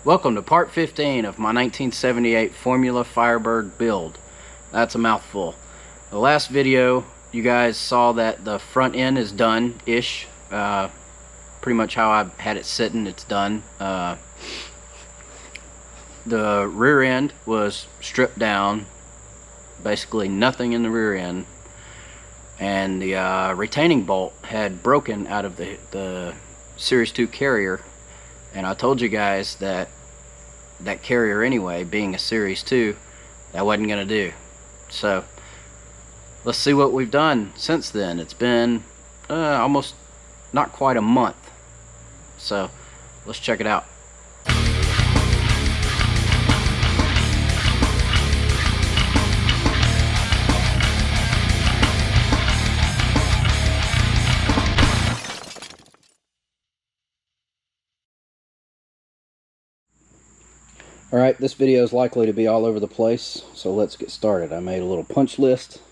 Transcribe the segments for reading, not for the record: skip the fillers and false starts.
Welcome to part 15 of my 1978 Formula Firebird build. That's a mouthful. The last video you guys saw that the front end is done-ish. Pretty much how I had it sitting, it's done. The rear end was stripped down, basically nothing in the rear end, and the retaining bolt had broken out of the Series 2 carrier. And I told you guys that that carrier anyway, being a Series 2, that wasn't going to do. So let's see what we've done since then. It's been almost not quite a month. So let's check it out. Alright, this video is likely to be all over the place, so let's get started. I made a little punch list,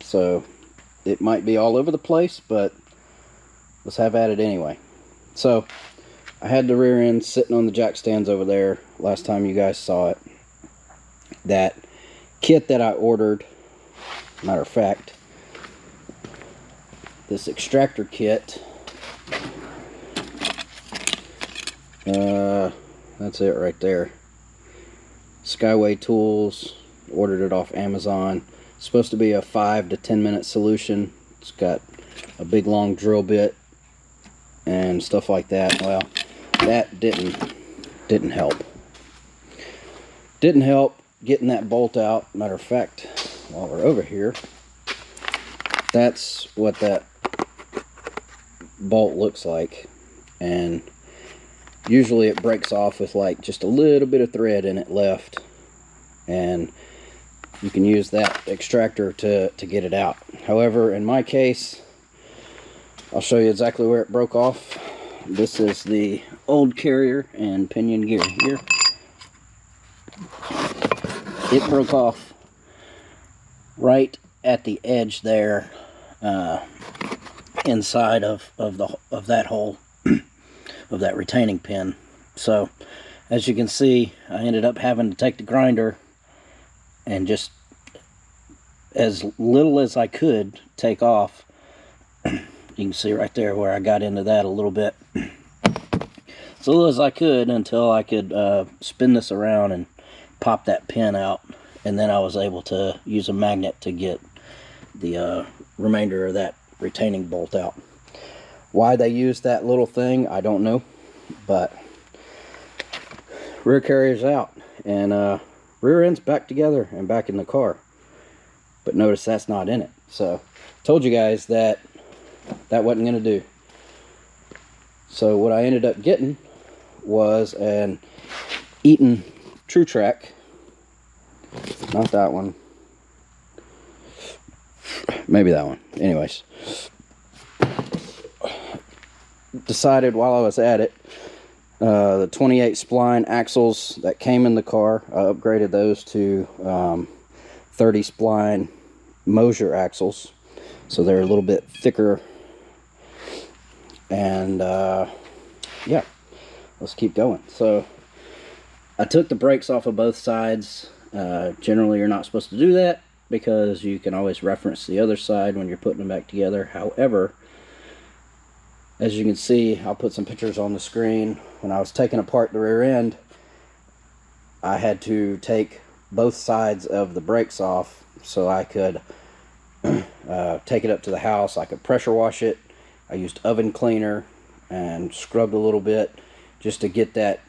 so it might be all over the place, but let's have at it anyway. So, I had the rear end sitting on the jack stands over there last time you guys saw it. That kit that I ordered, matter of fact, this extractor kit, that's it right there. Skyway Tools, ordered it off Amazon. It's supposed to be a 5 to 10 minute solution. It's got a big long drill bit and stuff like that. Well, that didn't help. Didn't help getting that bolt out. Matter of fact, while we're over here, that's what that bolt looks like. And usually it breaks off with like just a little bit of thread in it left, and you can use that extractor to get it out. However, in my case, I'll show you exactly where it broke off. This is the old carrier and pinion gear here. It broke off right at the edge there, inside of that hole. Of that retaining pin. So as you can see, I ended up having to take the grinder and just as little as I could take off. You can see right there where I got into that a little bit. As little as I could until I could spin this around and pop that pin out, and then I was able to use a magnet to get the remainder of that retaining bolt out. Why they used that little thing, I don't know, but rear carrier's out, and rear end's back together and back in the car. But notice that's not in it. So told you guys that wasn't going to do. So what I ended up getting was an Eaton Truetrac. Not that one. Maybe that one. Anyways. Decided while I was at it, the 28 spline axles that came in the car, I upgraded those to 30 spline Moser axles, so they're a little bit thicker. And yeah, let's keep going. So I took the brakes off of both sides. Generally you're not supposed to do that because you can always reference the other side when you're putting them back together. However, as you can see, I'll put some pictures on the screen. When I was taking apart the rear end, I had to take both sides of the brakes off so I could take it up to the house. I could pressure wash it. I used oven cleaner and scrubbed a little bit just to get that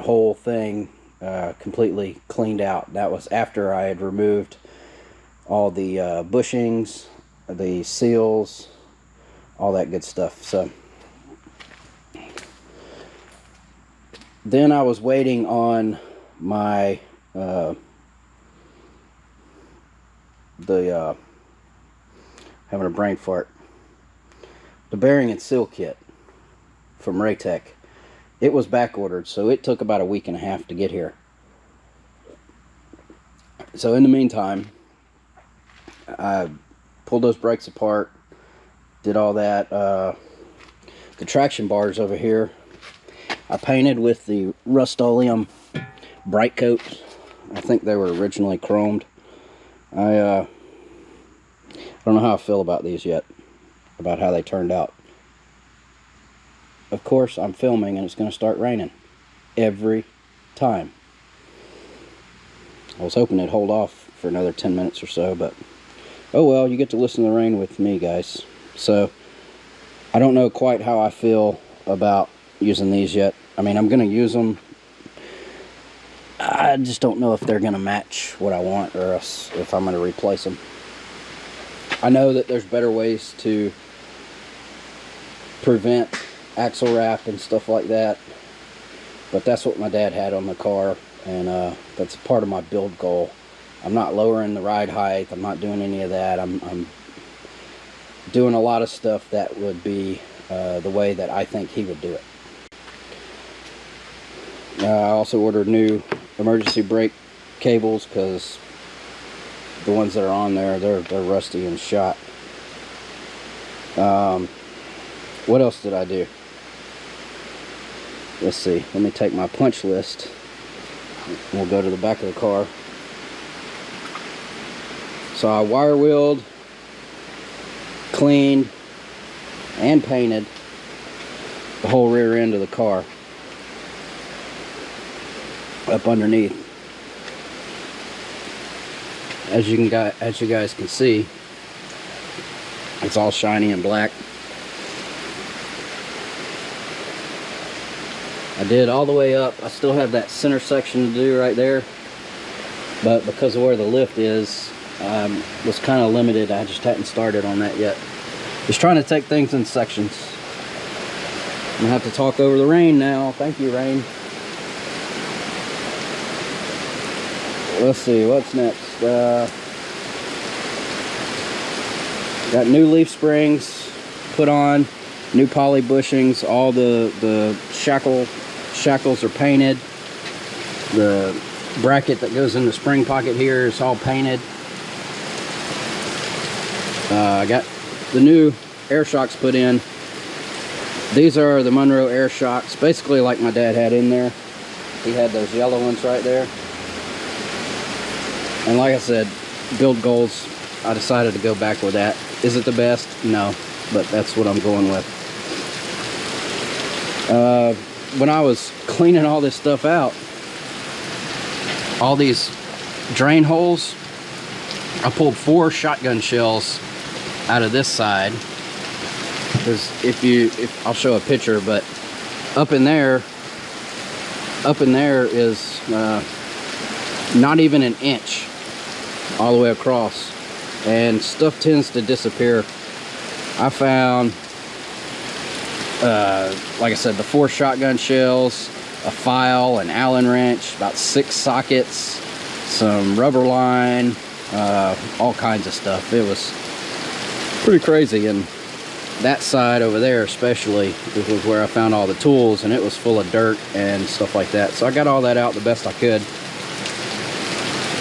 whole thing completely cleaned out. That was after I had removed all the bushings, the seals, all that good stuff. So then I was waiting on my having a brain fart. The bearing and seal kit from Raytech. It was back ordered, so it took about a week and a half to get here. So in the meantime, I pulled those brakes apart, did all that. The traction bars over here, I painted with the Rust-Oleum bright coat. I think they were originally chromed. I don't know how I feel about these yet, about how they turned out. Of course, I'm filming and it's going to start raining every time. I was hoping it'd hold off for another 10 minutes or so, but oh well, you get to listen to the rain with me, guys. So I don't know quite how I feel about using these yet. I mean, I'm going to use them. I just don't know if they're going to match what I want, or else if I'm going to replace them. I know that there's better ways to prevent axle wrap and stuff like that, but that's what my dad had on the car, and that's part of my build goal. I'm not lowering the ride height. I'm not doing any of that. I'm doing a lot of stuff that would be the way that I think he would do it. I also ordered new emergency brake cables because the ones that are on there, they're rusty and shot. What else did I do? Let's see. Let me take my punch list. We'll go to the back of the car. So I wire wheeled, cleaned, and painted the whole rear end of the car up underneath. As you guys can see, it's all shiny and black. I did all the way up. I still have that center section to do right there, but because of where the lift is, was kind of limited. I just hadn't started on that yet. Just trying to take things in sections. I'm gonna have to talk over the rain now. Thank you, rain. Let's see, what's next? Got new leaf springs put on, new poly bushings. All the shackles are painted. The bracket that goes in the spring pocket here is all painted. I got the new air shocks put in. These are the Monroe air shocks, basically like my dad had in there. He had those yellow ones right there. And like I said, build goals, I decided to go back with that. Is it the best? No, but that's what I'm going with. When I was cleaning all this stuff out, all these drain holes, I pulled 4 shotgun shells out of this side. Because if I'll show a picture, but up in there is not even an inch all the way across, and stuff tends to disappear. I found, like I said, the 4 shotgun shells, a file, an Allen wrench, about 6 sockets, some rubber line, all kinds of stuff. It was pretty crazy. And that side over there especially was where I found all the tools, and it was full of dirt and stuff like that. So I got all that out the best I could.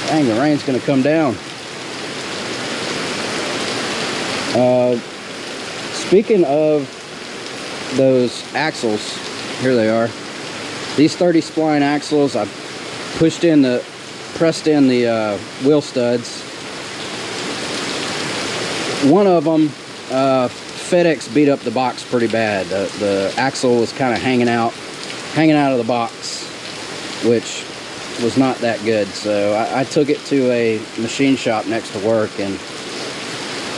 Dang, the rain's gonna come down. Speaking of those axles, here they are. These 30 spline axles, I pressed in the wheel studs. One of them, FedEx beat up the box pretty bad. The axle was kind of hanging out of the box, which was not that good. So I took it to a machine shop next to work and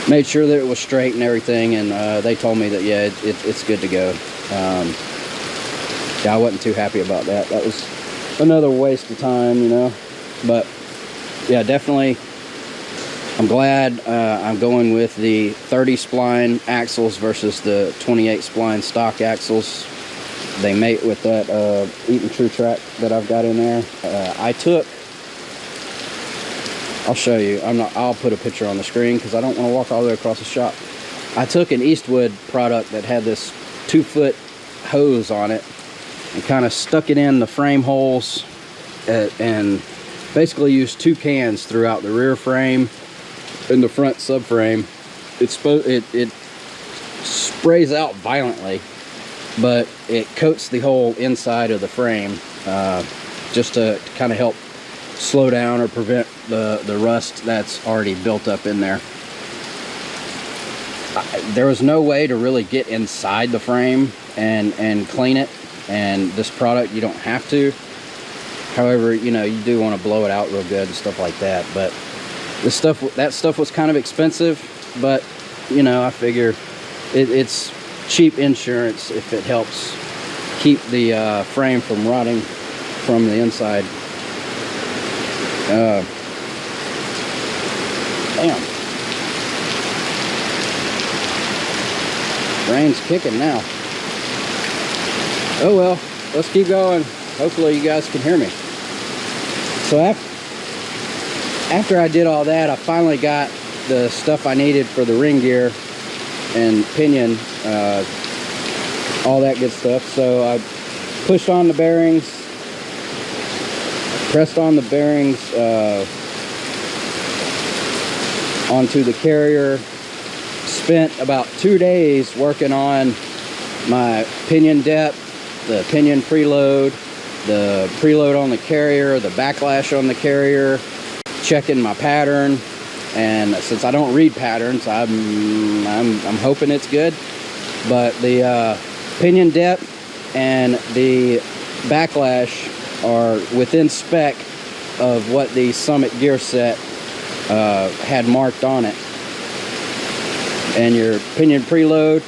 made sure that it was straight and everything, and they told me that yeah, it's good to go. Yeah, I wasn't too happy about that. That was another waste of time, you know. But yeah, definitely I'm glad I'm going with the 30 spline axles versus the 28 spline stock axles. They mate with that Eaton Truetrac that I've got in there. I'll show you. I'll put a picture on the screen because I don't want to walk all the way across the shop. I took an Eastwood product that had this 2-foot hose on it and kind of stuck it in the frame holes and basically used 2 cans throughout the rear frame and the front subframe. It sprays out violently, but it coats the whole inside of the frame, just to kind of help slow down or prevent the rust that's already built up in there. There was no way to really get inside the frame and clean it, and this product you don't have to. However, you know, you do want to blow it out real good and stuff like that. But that stuff was kind of expensive, but you know, I figure it's cheap insurance if it helps keep the frame from rotting from the inside. Damn. Rain's kicking now. Oh well, let's keep going. Hopefully you guys can hear me. So after I did all that, I finally got the stuff I needed for the ring gear and pinion, all that good stuff. So I pushed on the bearings, pressed on the bearings onto the carrier, spent about 2 days working on my pinion depth, the pinion preload, the preload on the carrier, the backlash on the carrier, checking my pattern. And since I don't read patterns, I'm hoping it's good. But the pinion depth and the backlash are within spec of what the Summit gear set had marked on it. And your pinion preload,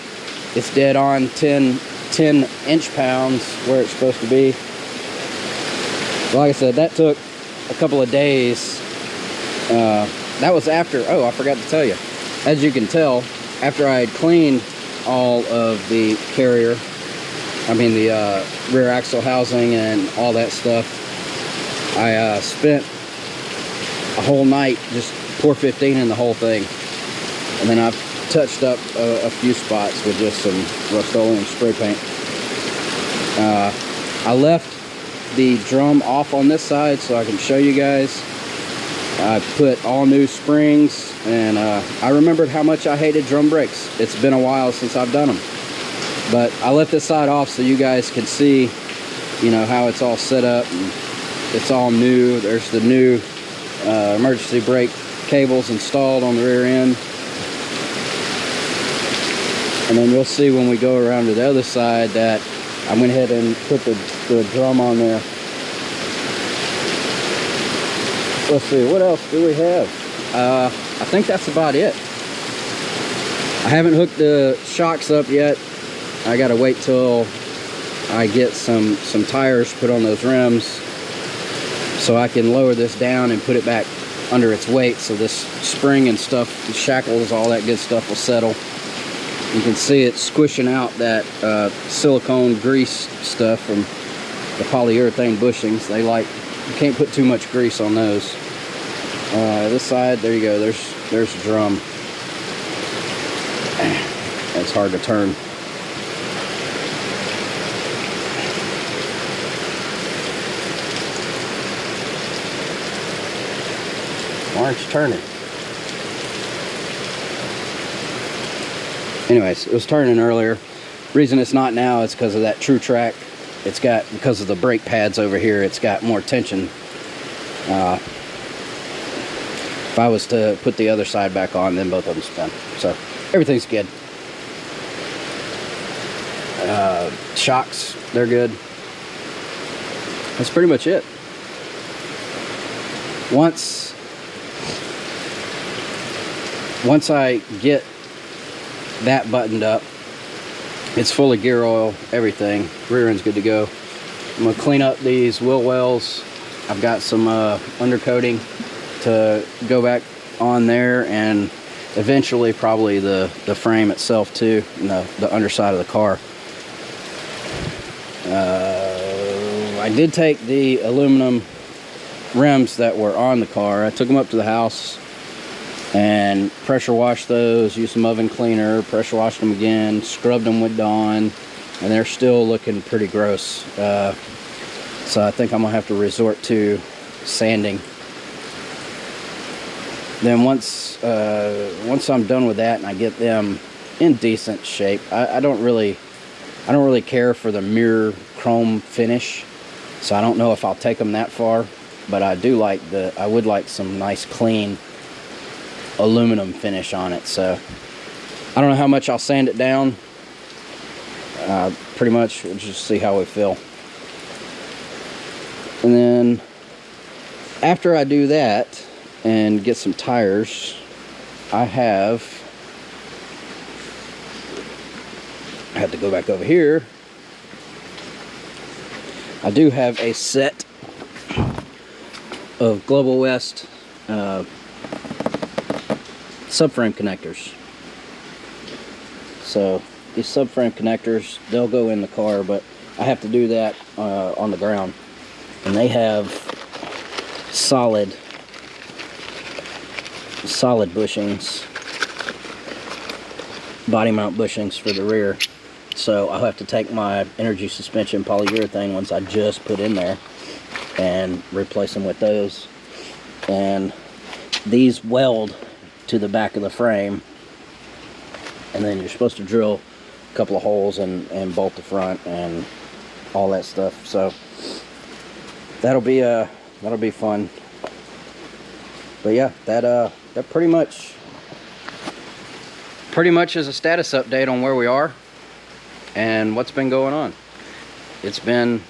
it's dead on 10 inch-pounds where it's supposed to be. Like I said, that took a couple of days. That was after, oh, I forgot to tell you. As you can tell, after I had cleaned all of the carrier, I mean the rear axle housing and all that stuff, I spent a whole night just pour 15 in the whole thing. And then I've touched up a few spots with just some Rust-Oleum spray paint. I left the drum off on this side so I can show you guys. I put all new springs, and I remembered how much I hated drum brakes. It's been a while since I've done them, but I left this side off so you guys can see, you know, how it's all set up. And it's all new. There's the new emergency brake cables installed on the rear end, and then you'll see when we go around to the other side that I went ahead and put the drum on there. Let's see, what else do we have? I think that's about it. I haven't hooked the shocks up yet. I gotta wait till I get some tires put on those rims so I can lower this down and put it back under its weight so this spring and stuff, the shackles, all that good stuff will settle. You can see it squishing out that silicone grease stuff from the polyurethane bushings. They like, you can't put too much grease on those. This side, there you go, there's the drum. It's hard to turn. Why aren't you turning? Anyways, it was turning earlier. Reason it's not now is because of that Truetrac. It's got, because of the brake pads over here, it's got more tension. If I was to put the other side back on, then both of them spin. So everything's good. Shocks, they're good. That's pretty much it. Once I get that buttoned up, it's full of gear oil, everything. Rear end's good to go. I'm gonna clean up these wheel wells. I've got some undercoating to go back on there, and eventually probably the frame itself too, and the underside of the car. I did take the aluminum rims that were on the car. I took them up to the house and pressure washed those, used some oven cleaner, pressure washed them again, scrubbed them with Dawn, and they're still looking pretty gross. So I think I'm gonna have to resort to sanding. Then once I'm done with that and I get them in decent shape, I don't really I don't really care for the mirror chrome finish, so I don't know if I'll take them that far, but I do like I would like some nice clean aluminum finish on it. So I don't know how much I'll sand it down. Pretty much we'll just see how we feel. And then after I do that and get some tires, I had to go back over here. I do have a set of Global West subframe connectors. So these subframe connectors, they'll go in the car, but I have to do that on the ground. And they have solid bushings, body mount bushings for the rear. So I'll have to take my energy suspension polyurethane ones I just put in there and replace them with those. And these weld to the back of the frame, and then you're supposed to drill a couple of holes and bolt the front and all that stuff. So that'll be fun. But yeah, that pretty much is a status update on where we are and what's been going on. It's been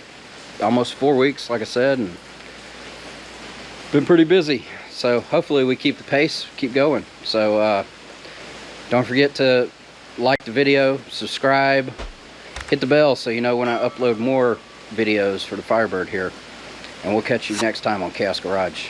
almost 4 weeks, like I said, and been pretty busy. So hopefully we keep the pace, keep going. So don't forget to like the video, subscribe, hit the bell so you know when I upload more videos for the Firebird here. And we'll catch you next time on Chaos Garage.